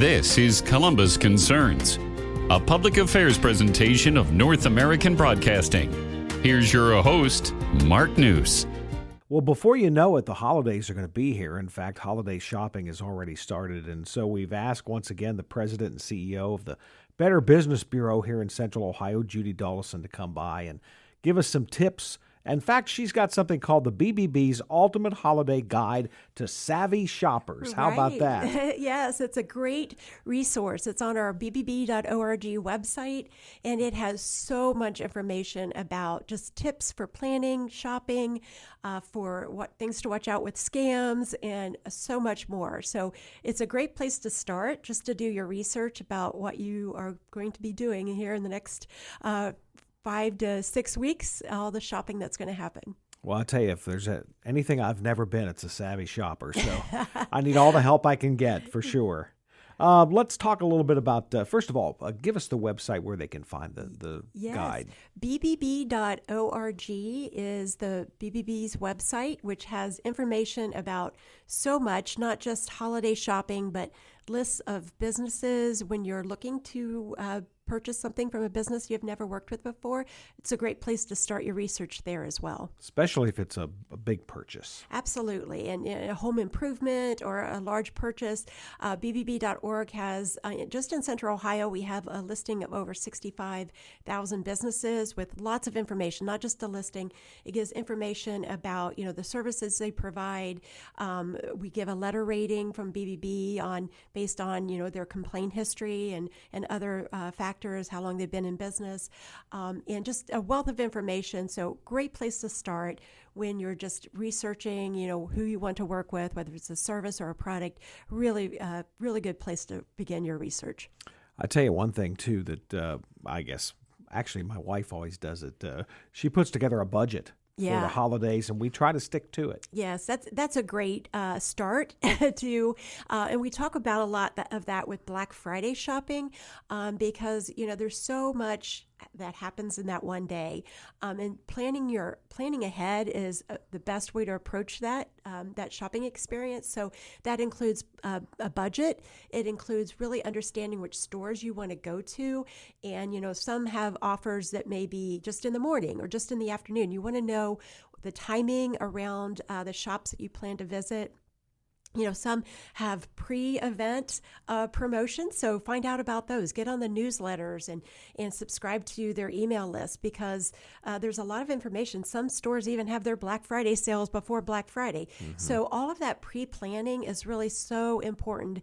This is Columbus Concerns, a public affairs presentation of North American Broadcasting. Here's your host, Mark News. Well, before you know it, the holidays are going to be here. In fact, holiday shopping has already started. And so we've asked once again the president and CEO of the Better Business Bureau here in Central Ohio, Judy Dollison, to come by and give us some tips. In fact, she's got something called the BBB's Ultimate Holiday Guide to Savvy Shoppers. How about that? Yes, it's a great resource. It's on our bbb.org website, and it has so much information about just tips for planning, shopping, for what things to watch out with scams, and so much more. So it's a great place to start, just to do your research about what you are going to be doing here in the next 5 to 6 weeks, all the shopping that's going to happen. Well, I'll tell you, if there's anything I've never been, it's a savvy shopper. So I need all the help I can get, for sure. Let's talk a little bit about, first of all, give us the website where they can find the guide. bbb.org is the BBB's website, which has information about so much, not just holiday shopping, but lists of businesses when you're looking to purchase something from a business you've never worked with before. It's a great place to start your research there as well. Especially if it's a big purchase. Absolutely. And a home improvement or a large purchase, bbb.org has, just in Central Ohio, we have a listing of over 65,000 businesses with lots of information, not just a listing. It gives information about, the services they provide. We give a letter rating from BBB based on, their complaint history and other factors, how long they've been in business, and just a wealth of information. So great place to start when you're just researching, who you want to work with, whether it's a service or a product. Really, really good place to begin your research. I tell you one thing too that I guess actually my wife always does it. She puts together a budget for the holidays, and we try to stick to it. Yes, that's a great start to, and we talk about a lot of that with Black Friday shopping, because there's so much that happens in that one day, and planning ahead is the best way to approach that shopping experience. So that includes a budget. It includes really understanding which stores you want to go to, and some have offers that may be just in the morning or just in the afternoon. You want to know the timing around the shops that you plan to visit. Some have pre-event promotions, so find out about those. Get on the newsletters and subscribe to their email list, because there's a lot of information. Some stores even have their Black Friday sales before Black Friday. Mm-hmm. So all of that pre-planning is really so important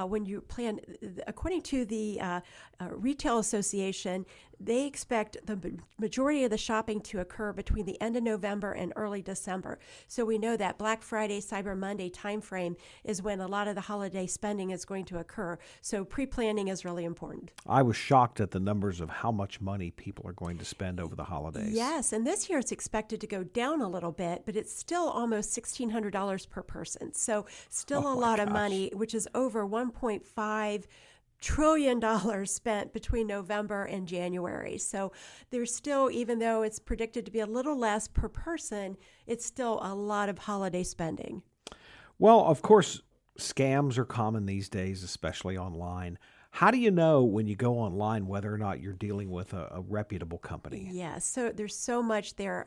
when you plan. According to the Retail Association, they expect the majority of the shopping to occur between the end of November and early December. So we know that Black Friday, Cyber Monday timeframe is when a lot of the holiday spending is going to occur. So pre-planning is really important. I was shocked at the numbers of how much money people are going to spend over the holidays. Yes, and this year it's expected to go down a little bit, but it's still almost $1,600 per person. So still a lot of money, which is over $1.5 trillion spent between November and January. So there's still, even though it's predicted to be a little less per person, it's still a lot of holiday spending. Well, of course, scams are common these days, especially online. How do you know when you go online whether or not you're dealing with a reputable company? Yes, so there's so much there.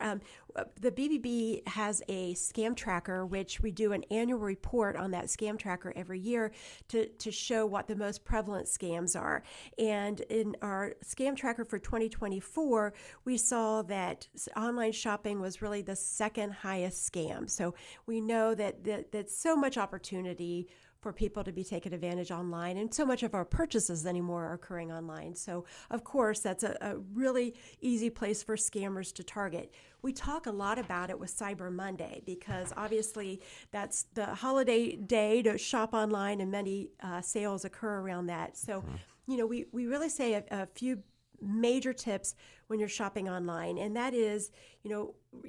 The BBB has a scam tracker, which we do an annual report on that scam tracker every year to show what the most prevalent scams are. And in our scam tracker for 2024, we saw that online shopping was really the second highest scam. So we know that so much opportunity for people to be taken advantage online, and so much of our purchases anymore are occurring online. So, of course, that's a really easy place for scammers to target. We talk a lot about it with Cyber Monday, because obviously that's the holiday day to shop online, and many sales occur around that. So, we really say a few major tips when you're shopping online, and that is,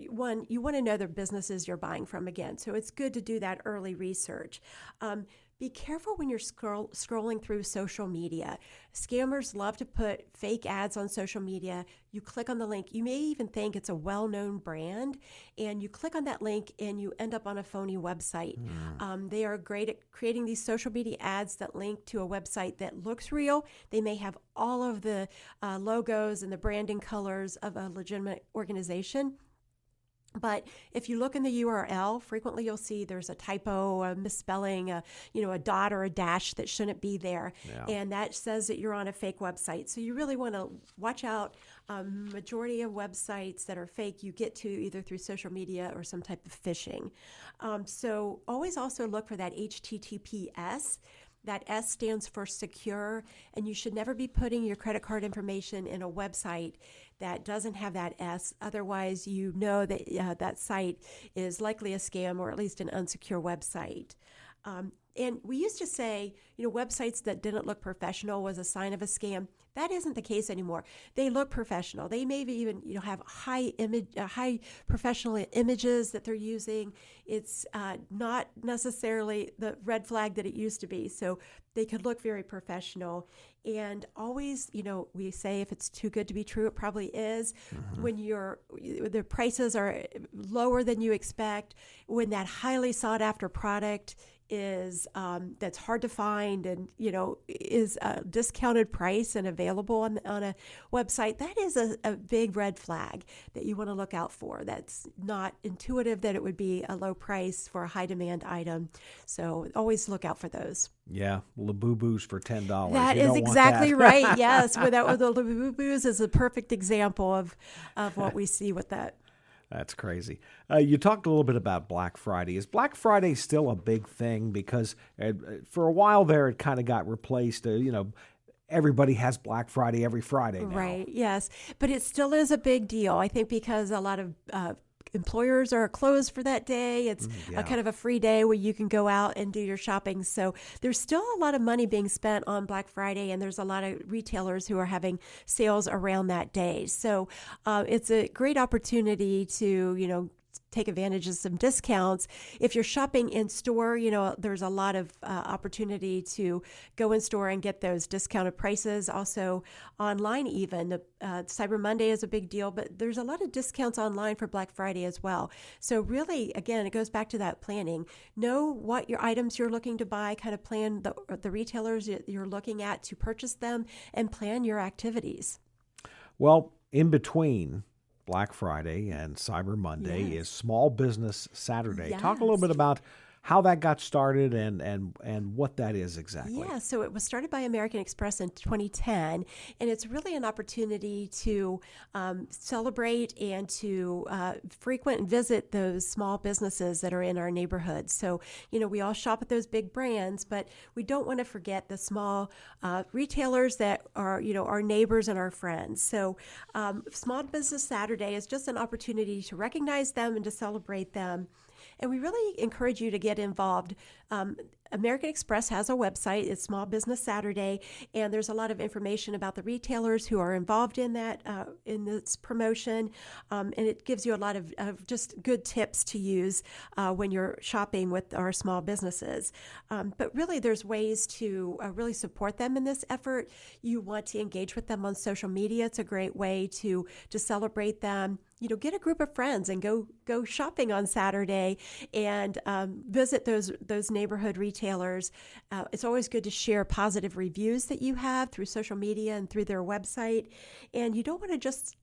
one, you want to know the businesses you're buying from again. So it's good to do that early research. Be careful when you're scrolling through social media. Scammers love to put fake ads on social media. You click on the link. You may even think it's a well-known brand, and you click on that link and you end up on a phony website. They are great at creating these social media ads that link to a website that looks real. They may have all of the logos and the branding colors of a legitimate organization. But if you look in the URL, frequently you'll see there's a typo, a misspelling, a dot or a dash that shouldn't be there. Yeah. And that says that you're on a fake website. So you really want to watch out. Majority of websites that are fake, you get to either through social media or some type of phishing. So always also look for that HTTPS. That S stands for secure, and you should never be putting your credit card information in a website that doesn't have that S. Otherwise, you know that that site is likely a scam or at least an unsecure website. And we used to say, websites that didn't look professional was a sign of a scam. That isn't the case anymore. They look professional. They maybe even, have high professional images that they're using. It's not necessarily the red flag that it used to be. So they could look very professional. And always, we say if it's too good to be true, it probably is. Mm-hmm. When the prices are lower than you expect, when that highly sought after product is that's hard to find and is a discounted price and available on a website, that is a big red flag that you want to look out for. That's not intuitive that it would be a low price for a high demand item. So always look out for those. Yeah, Labubu's for $10. That is exactly right. Yes, with the Labubu's is a perfect example of what we see with that. That's crazy. You talked a little bit about Black Friday. Is Black Friday still a big thing? Because for a while there, it kind of got replaced. Everybody has Black Friday every Friday now. Right, yes. But it still is a big deal, I think, because a lot of employers are closed for that day. It's a kind of a free day where you can go out and do your shopping. So there's still a lot of money being spent on Black Friday, and there's a lot of retailers who are having sales around that day. So it's a great opportunity to, take advantage of some discounts. If you're shopping in store, there's a lot of opportunity to go in store and get those discounted prices. Also online even. Cyber Monday is a big deal, but there's a lot of discounts online for Black Friday as well. So really, again, it goes back to that planning. Know what your items you're looking to buy, kind of plan the retailers you're looking at to purchase them, and plan your activities. Well, in between Black Friday and Cyber Monday is Small Business Saturday. Yes. Talk a little bit about how that got started and what that is exactly. Yeah, so it was started by American Express in 2010, and it's really an opportunity to celebrate and to frequent and visit those small businesses that are in our neighborhoods. So, we all shop at those big brands, but we don't want to forget the small retailers that are, our neighbors and our friends. So Small Business Saturday is just an opportunity to recognize them and to celebrate them. And we really encourage you to get involved. American Express has a website. It's Small Business Saturday, and there's a lot of information about the retailers who are involved in that in this promotion, and it gives you a lot of just good tips to use when you're shopping with our small businesses. But really, there's ways to really support them in this effort. You want to engage with them on social media. It's a great way to celebrate them. Get a group of friends and go shopping on Saturday and visit those neighborhood retailers. It's always good to share positive reviews that you have through social media and through their website. And you don't want to just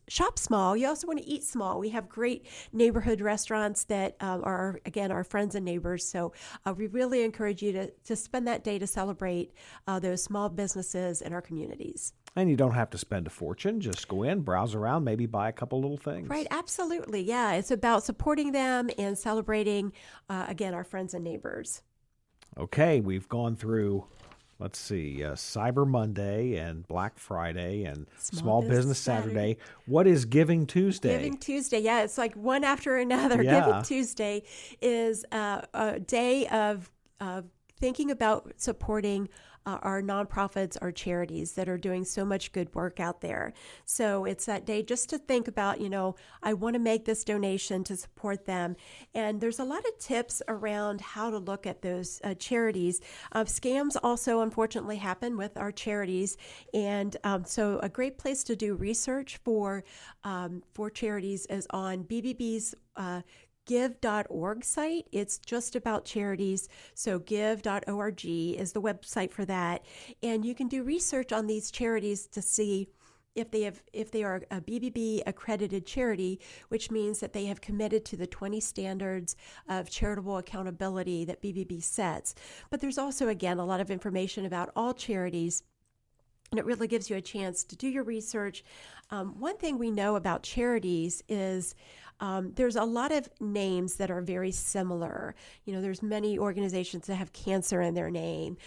shop small. You also want to eat small. We have great neighborhood restaurants that are, again, our friends and neighbors. So we really encourage you to spend that day to celebrate those small businesses in our communities. And you don't have to spend a fortune. Just go in, browse around, maybe buy a couple little things. Right, absolutely. Yeah, it's about supporting them and celebrating, again, our friends and neighbors. Okay, we've gone through, Cyber Monday and Black Friday and Small Business Saturday. What is Giving Tuesday? Giving Tuesday, yeah, it's like one after another. Yeah. Giving Tuesday is a day of thinking about supporting our nonprofits, our charities that are doing so much good work out there. So it's that day just to think about, I want to make this donation to support them. And there's a lot of tips around how to look at those charities. Scams also unfortunately happen with our charities. And so a great place to do research for charities is on BBB's give.org site. It's just about charities. So give.org is the website for that. And you can do research on these charities to see if they are a BBB accredited charity, which means that they have committed to the 20 standards of charitable accountability that BBB sets. But there's also, again, a lot of information about all charities. And it really gives you a chance to do your research. One thing we know about charities is there's a lot of names that are very similar. There's many organizations that have cancer in their name,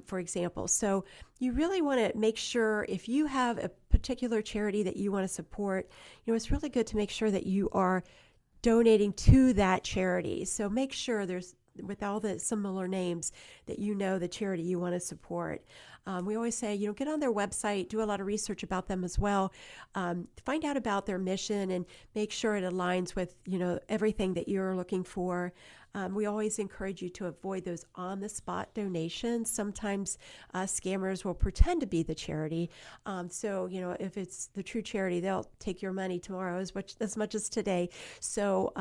for example. So you really want to make sure if you have a particular charity that you want to support, it's really good to make sure that you are donating to that charity. So make sure with all the similar names that the charity you want to support. We always say, get on their website, do a lot of research about them as well, find out about their mission and make sure it aligns with, everything that you're looking for. We always encourage you to avoid those on-the-spot donations. Sometimes scammers will pretend to be the charity. So, if it's the true charity, they'll take your money tomorrow as much as today. So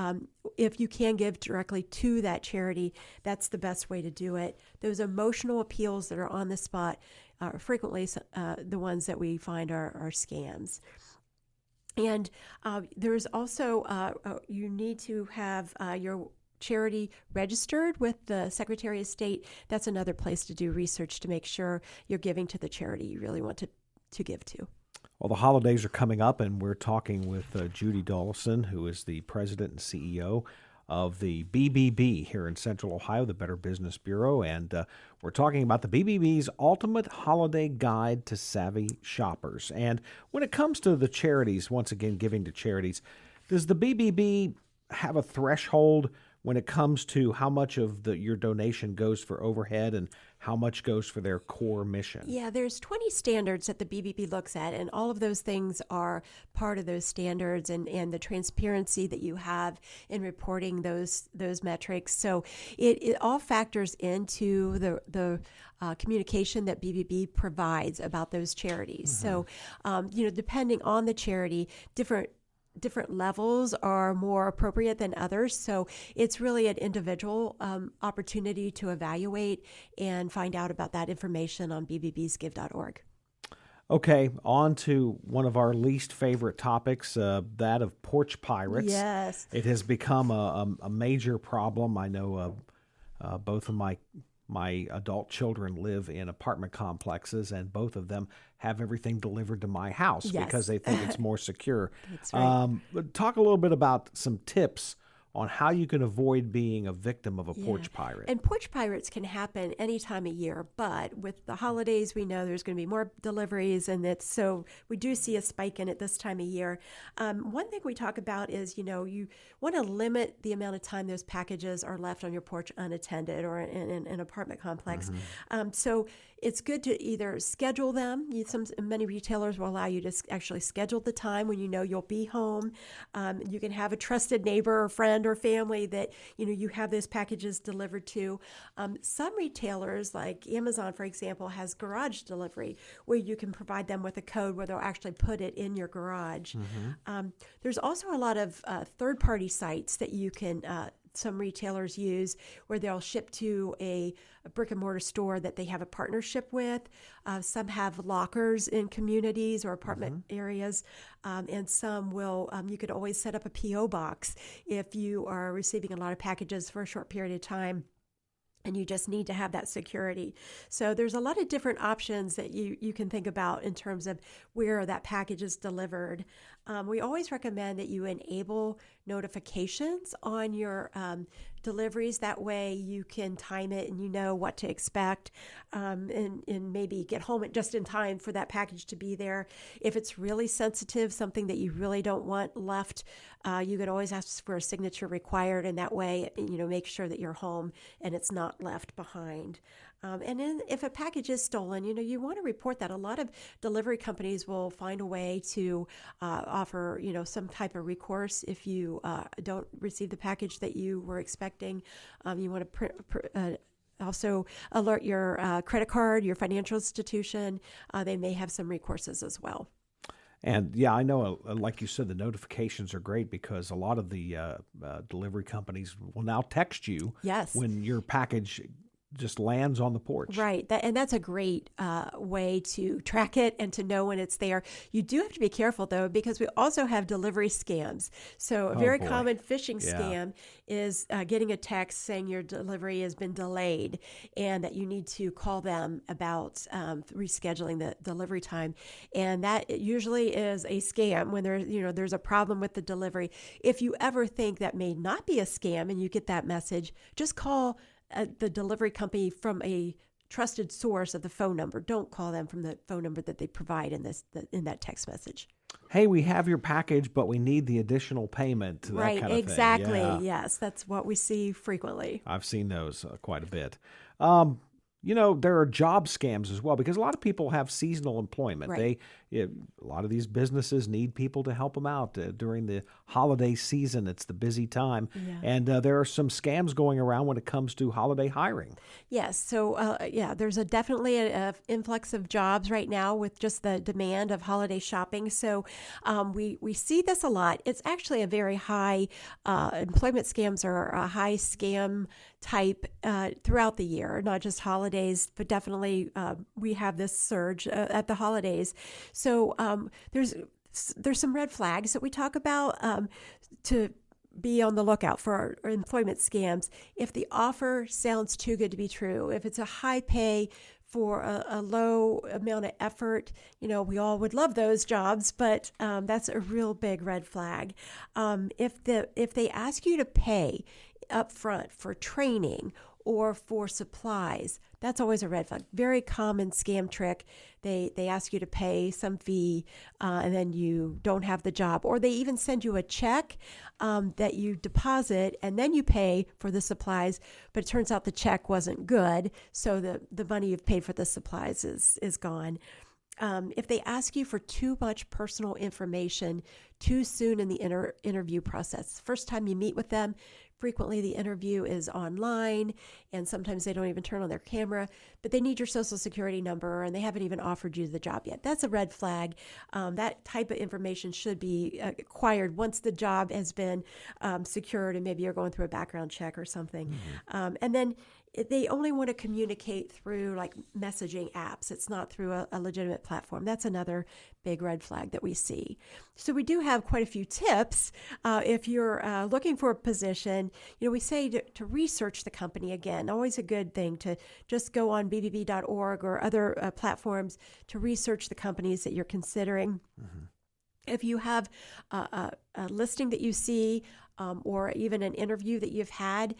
if you can give directly to that charity, that's the best way to do it. Those emotional appeals that are on the spot are frequently the ones that we find are scams. And there's also, you need to have your charity registered with the Secretary of State. That's another place to do research to make sure you're giving to the charity you really want to give to. Well, the holidays are coming up, and we're talking with Judy Dollison, who is the president and CEO of the BBB here in Central Ohio, the Better Business Bureau. And we're talking about the BBB's Ultimate Holiday Guide to Savvy Shoppers. And when it comes to the charities, once again, giving to charities, does the BBB have a threshold when it comes to how much of your donation goes for overhead and how much goes for their core mission? Yeah, there's 20 standards that the BBB looks at, and all of those things are part of those standards and the transparency that you have in reporting those metrics. So it all factors into the communication that BBB provides about those charities. Mm-hmm. So, depending on the charity, different levels are more appropriate than others. So it's really an individual opportunity to evaluate and find out about that information on bbbsgive.org. Okay, on to one of our least favorite topics, that of porch pirates. Yes. It has become a major problem. I know both of my adult children live in apartment complexes, and both of them have everything delivered to my house because they think it's more secure. That's right. Talk a little bit about some tips on how you can avoid being a victim of a porch pirate. And porch pirates can happen any time of year, but with the holidays, we know there's going to be more deliveries, and so we do see a spike in it this time of year. One thing we talk about is, you want to limit the amount of time those packages are left on your porch unattended or in an apartment complex. Mm-hmm. So it's good to either schedule them. Many retailers will allow you to actually schedule the time when you'll be home. You can have a trusted neighbor or friend or family that you have those packages delivered to. Some retailers, like Amazon, for example, has garage delivery where you can provide them with a code where they'll actually put it in your garage. Mm-hmm. There's also a lot of third-party sites that you can some retailers use where they'll ship to a brick and mortar store that they have a partnership with. Some have lockers in communities or apartment areas, and some will, you could always set up a P.O. box if you are receiving a lot of packages for a short period of time and you just need to have that security. So there's a lot of different options that you can think about in terms of where that package is delivered. We always recommend that you enable notifications on your deliveries. That way you can time it and you know what to expect, and maybe get home just in time for that package to be there. If it's really sensitive, something that you really don't want left, you could always ask for a signature required, and that way, make sure that you're home and it's not left behind. And then if a package is stolen, you want to report that. A lot of delivery companies will find a way to offer, some type of recourse if you don't receive the package that you were expecting. You want to also alert your credit card, your financial institution. They may have some recourses as well. And yeah, I know, like you said, the notifications are great because a lot of the delivery companies will now text you Yes. when your package just lands on the porch. Right. And that's a great way to track it and to know when it's there. You do have to be careful, though, because we also have delivery scams. So a very common phishing scam is getting a text saying your delivery has been delayed and that you need to call them about rescheduling the delivery time. And that usually is a scam when there's a problem with the delivery. If you ever think that may not be a scam and you get that message, just call the delivery company from a trusted source of the phone number. Don't call them from the phone number that they provide in that text message. Hey, we have your package, but we need the additional payment. That Right, kind of exactly. thing. Yeah. Yes, that's what we see frequently. I've seen those quite a bit. There are job scams as well because a lot of people have seasonal employment. Right. A lot of these businesses need people to help them out during the holiday season. It's the busy time. Yeah. And there are some scams going around when it comes to holiday hiring. Yes. So, there's definitely an influx of jobs right now with just the demand of holiday shopping. So we see this a lot. It's actually a very high, employment scams are a high scam type throughout the year, not just holidays, but definitely we have this surge at the holidays. So there's some red flags that we talk about to be on the lookout for our employment scams. If the offer sounds too good to be true, if it's a high pay for a low amount of effort, we all would love those jobs, but that's a real big red flag. If they ask you to pay up front for training or for supplies, that's always a red flag. Very common scam trick. They ask you to pay some fee and then you don't have the job. Or they even send you a check that you deposit and then you pay for the supplies, but it turns out the check wasn't good, so the money you've paid for the supplies is gone. If they ask you for too much personal information too soon in the interview process, first time you meet with them, frequently the interview is online and sometimes they don't even turn on their camera, but they need your social security number and they haven't even offered you the job yet. That's a red flag. That type of information should be acquired once the job has been secured and maybe you're going through a background check or something. Mm-hmm. And then they only want to communicate through like messaging apps. It's not through a legitimate platform. That's another big red flag that we see. So we do have quite a few tips. If you're looking for a position, we say to research the company again. Always a good thing to just go on bbb.org or other platforms to research the companies that you're considering. Mm-hmm. If you have a listing that you see or even an interview that you've had,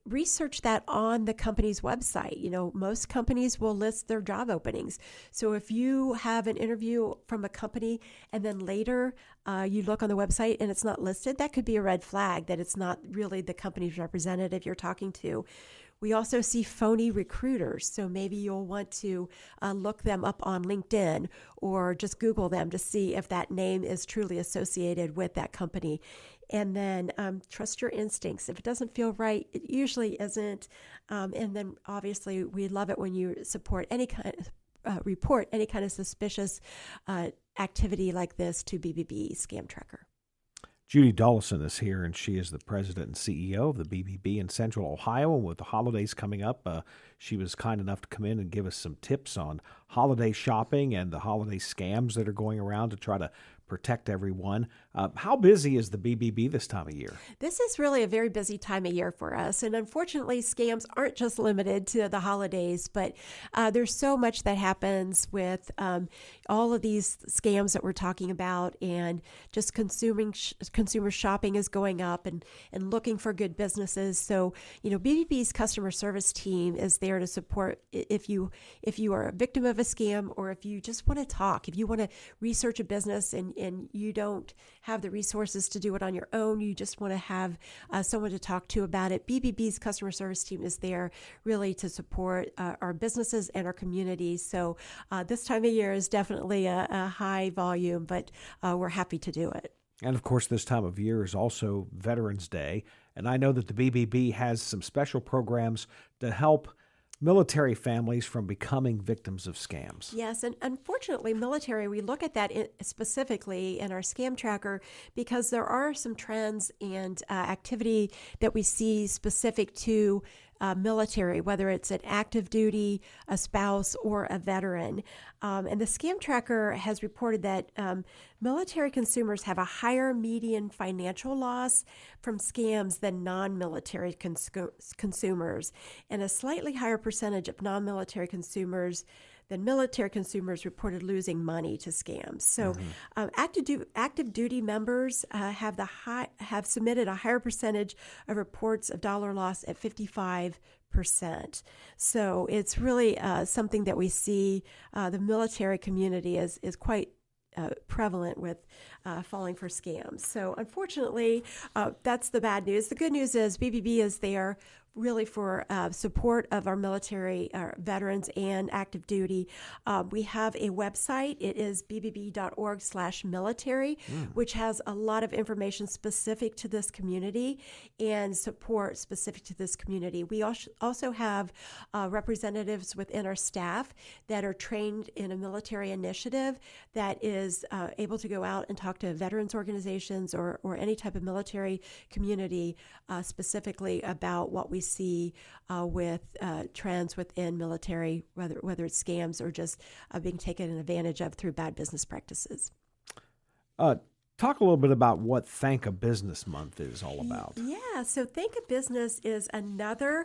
research that on the company's website. Most companies will list their job openings. So if you have an interview from a company and then later you look on the website and it's not listed, that could be a red flag that it's not really the company's representative you're talking to. We also see phony recruiters, so maybe you'll want to look them up on LinkedIn or just Google them to see if that name is truly associated with that company. And then trust your instincts. If it doesn't feel right, it usually isn't. And then obviously we love it when you report any kind of suspicious activity like this to BBB Scam Tracker. Judy Dollison is here, and she is the president and CEO of the BBB in Central Ohio. And with the holidays coming up, She was kind enough to come in and give us some tips on holiday shopping and the holiday scams that are going around to try to protect everyone. How busy is the BBB this time of year? This is really a very busy time of year for us. And unfortunately, scams aren't just limited to the holidays, but there's so much that happens with all of these scams that we're talking about, and just consumer shopping is going up and looking for good businesses. So, BBB's customer service team is there to support if you are a victim of a scam, or if you just want to talk, if you want to research a business and you don't have the resources to do it on your own, you just want to have someone to talk to about it. BBB's customer service team is there really to support our businesses and our communities. So this time of year is definitely a high volume, but we're happy to do it. And of course, this time of year is also Veterans Day. And I know that the BBB has some special programs to help military families from becoming victims of scams. Yes, and unfortunately, military, we look at that specifically in our scam tracker because there are some trends and activity that we see specific to military, whether it's an active duty, a spouse, or a veteran. And the scam tracker has reported that military consumers have a higher median financial loss from scams than non-military consumers, and a slightly higher percentage of non-military consumers than military consumers reported losing money to scams. So, active duty members have submitted a higher percentage of reports of dollar loss at 55%. So it's really something that we see. The military community is quite prevalent with falling for scams. So unfortunately, that's the bad news. The good news is BBB is there really for support of our military veterans and active duty. We have a website. It is bbb.org/military, which has a lot of information specific to this community and support specific to this community. We also have representatives within our staff that are trained in a military initiative that is able to go out and talk to veterans organizations or any type of military community specifically about what we see with trends within military, whether it's scams or just being taken advantage of through bad business practices. Talk a little bit about what Thank a Business Month is all about. Yeah, so Thank a Business is another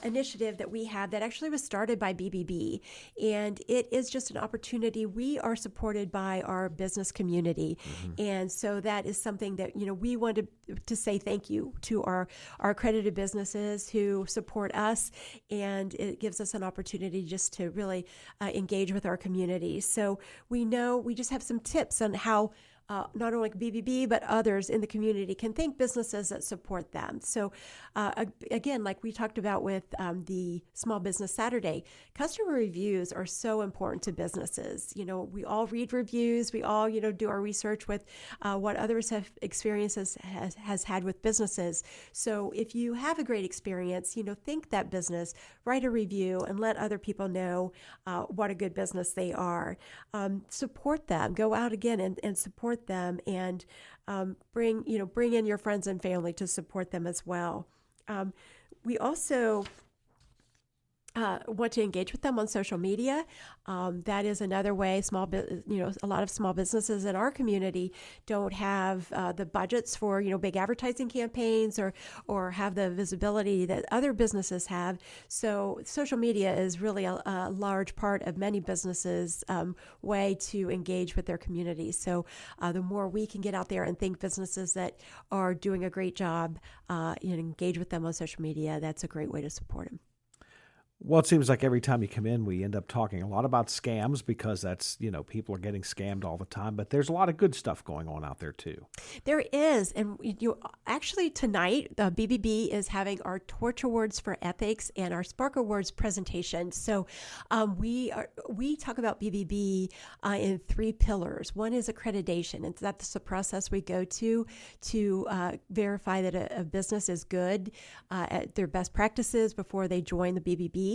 initiative that we have that actually was started by BBB, and it is just an opportunity. We are supported by our business community, and so that is something that we want to say thank you to our accredited businesses who support us, and it gives us an opportunity just to really engage with our community. So we just have some tips on how not only BBB, but others in the community can thank businesses that support them. So again, like we talked about with the Small Business Saturday, customer reviews are so important to businesses. We all read reviews. We all, do our research with what others have experiences has had with businesses. So if you have a great experience, thank that business, write a review, and let other people know what a good business they are. Support them. Go out again and support them, and bring in your friends and family to support them as well. We also want to engage with them on social media. That is another way. A lot of small businesses in our community don't have the budgets for big advertising campaigns or have the visibility that other businesses have. So social media is really a large part of many businesses' way to engage with their community. So the more we can get out there and thank businesses that are doing a great job and engage with them on social media, that's a great way to support them. Well, it seems like every time you come in, we end up talking a lot about scams because that's, people are getting scammed all the time. But there's a lot of good stuff going on out there, too. There is. And actually tonight, the BBB is having our Torch Awards for Ethics and our Spark Awards presentation. So we talk about BBB in 3 pillars. One is accreditation. And that's the process we go to verify that a business is good at their best practices before they join the BBB.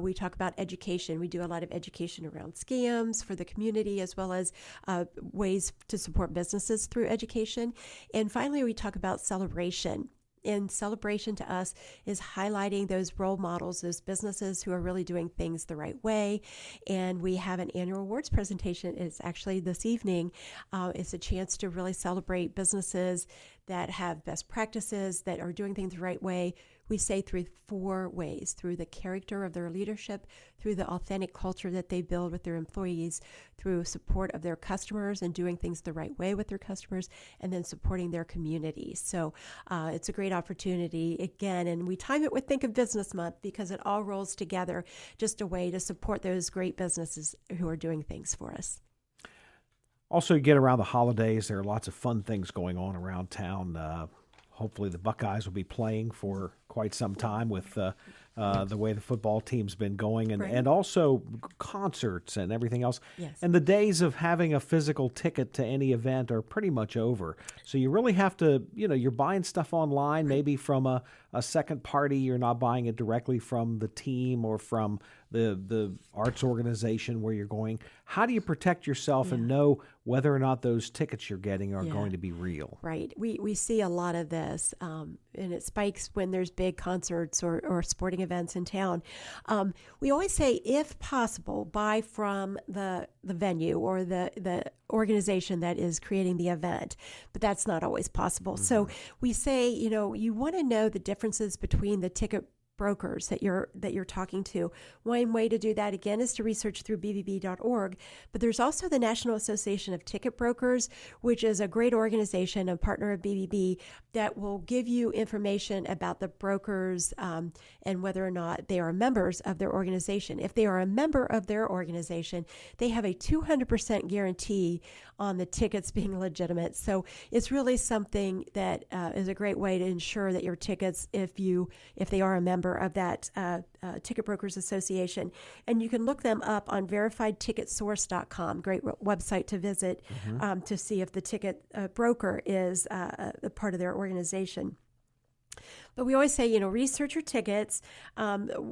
We talk about education. We do a lot of education around scams for the community, as well as ways to support businesses through education. And finally, we talk about celebration. in celebration to us is highlighting those role models, those businesses who are really doing things the right way. And we have an annual awards presentation. It's actually this evening. It's a chance to really celebrate businesses that have best practices, that are doing things the right way. We say through 4 ways: through the character of their leadership, through the authentic culture that they build with their employees, through support of their customers and doing things the right way with their customers, and then supporting their communities. So it's a great opportunity again, and we time it with Think of Business Month because it all rolls together, just a way to support those great businesses who are doing things for us. Also, you get around the holidays, there are lots of fun things going on around town. Hopefully the Buckeyes will be playing for quite some time with the way the football team's been going, and also concerts and everything else. Yes. And the days of having a physical ticket to any event are pretty much over. So you really have to, you're buying stuff online, maybe from a second party. You're not buying it directly from the team or from the arts organization where you're going. How do you protect yourself and know whether or not those tickets you're getting are going to be real? Right. We see a lot of this, and it spikes when there's big concerts or sporting events in town. We always say, if possible, buy from the venue or the organization that is creating the event, but that's not always possible. Mm-hmm. So we say, you want to know the differences between the ticket brokers that you're talking to. One way to do that, again, is to research through bbb.org, but there's also the National Association of Ticket Brokers, which is a great organization, a partner of BBB, that will give you information about the brokers and whether or not they are members of their organization. If they are a member of their organization, they have a 200% guarantee on the tickets being legitimate. So it's really something that is a great way to ensure that your tickets, if they are a member of that Ticket Brokers Association. And you can look them up on verifiedticketsource.com, great website to visit to see if the ticket broker is a part of their organization. But we always say, research your tickets.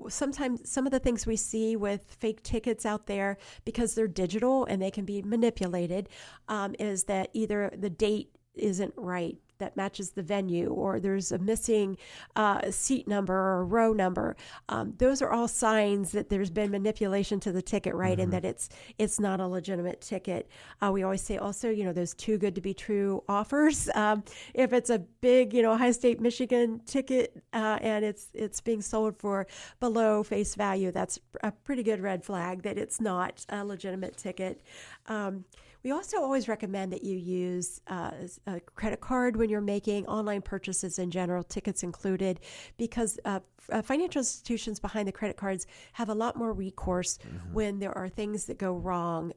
Sometimes some of the things we see with fake tickets out there, because they're digital and they can be manipulated, is that either the date isn't right that matches the venue, or there's a missing seat number or row number. Those are all signs that there's been manipulation to the ticket, right? And that it's not a legitimate ticket. We always say also, those too good to be true offers. If it's a big, High State Michigan ticket and it's being sold for below face value, that's a pretty good red flag that it's not a legitimate ticket. We also always recommend that you use a credit card when you're making online purchases in general, tickets included, because financial institutions behind the credit cards have a lot more recourse when there are things that go wrong.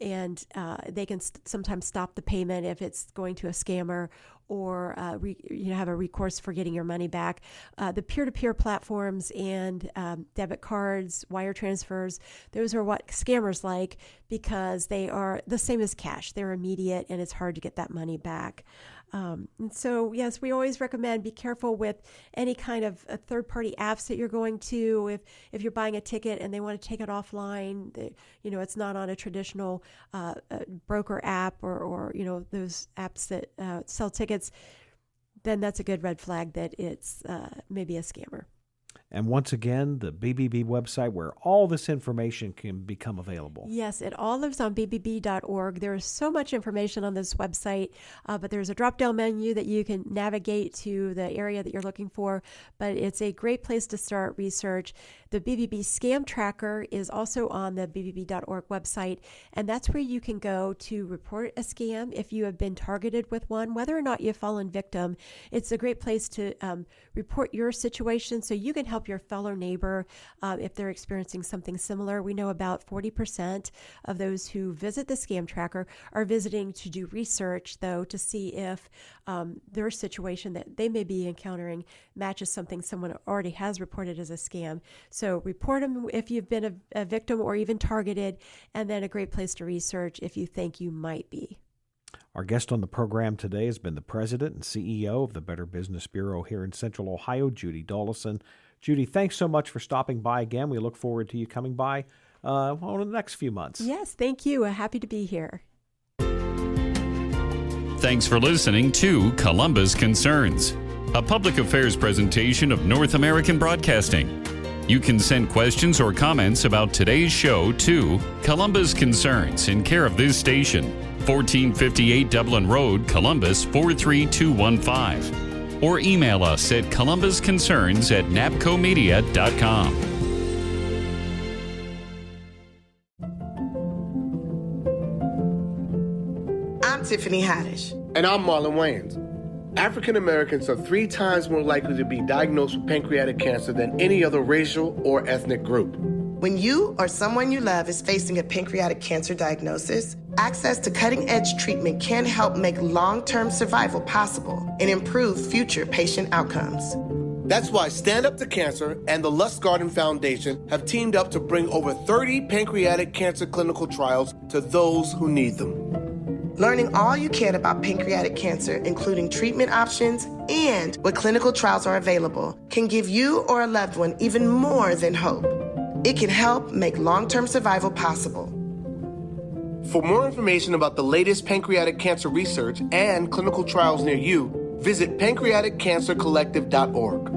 And they can sometimes stop the payment if it's going to a scammer, or have a recourse for getting your money back. The peer-to-peer platforms and debit cards, wire transfers, those are what scammers like, because they are the same as cash. They're immediate and it's hard to get that money back. And so, yes, we always recommend be careful with any kind of third-party apps that you're going to. If you're buying a ticket and they want to take it offline, it's not on a traditional broker app or those apps that sell tickets, then that's a good red flag that it's maybe a scammer. And once again, the BBB website where all this information can become available. Yes, it all lives on bbb.org. There is so much information on this website, but there's a drop-down menu that you can navigate to the area that you're looking for. But it's a great place to start research. The BBB Scam Tracker is also on the bbb.org website, and that's where you can go to report a scam if you have been targeted with one, whether or not you've fallen victim. It's a great place to report your situation so you can help your fellow neighbor if they're experiencing something similar. We know about 40% of those who visit the Scam Tracker are visiting to do research, though, to see if their situation that they may be encountering matches something someone already has reported as a scam. So report them if you've been a victim or even targeted, and then a great place to research if you think you might be. Our guest on the program today has been the president and CEO of the Better Business Bureau here in Central Ohio, Judy Dollison. Judy, thanks so much for stopping by again. We look forward to you coming by over the next few months. Yes, thank you. Happy to be here. Thanks for listening to Columbus Concerns. a public affairs presentation of North American Broadcasting. You can send questions or comments about today's show to Columbus Concerns in care of this station, 1458 Dublin Road, Columbus 43215. Or email us at columbusconcerns@napcomedia.com. I'm Tiffany Haddish. And I'm Marlon Wayans. African Americans are 3 times more likely to be diagnosed with pancreatic cancer than any other racial or ethnic group. When you or someone you love is facing a pancreatic cancer diagnosis, access to cutting-edge treatment can help make long-term survival possible and improve future patient outcomes. That's why Stand Up to Cancer and the Lustgarten Foundation have teamed up to bring over 30 pancreatic cancer clinical trials to those who need them. Learning all you can about pancreatic cancer, including treatment options and what clinical trials are available, can give you or a loved one even more than hope. It can help make long-term survival possible. For more information about the latest pancreatic cancer research and clinical trials near you, visit pancreaticcancercollective.org.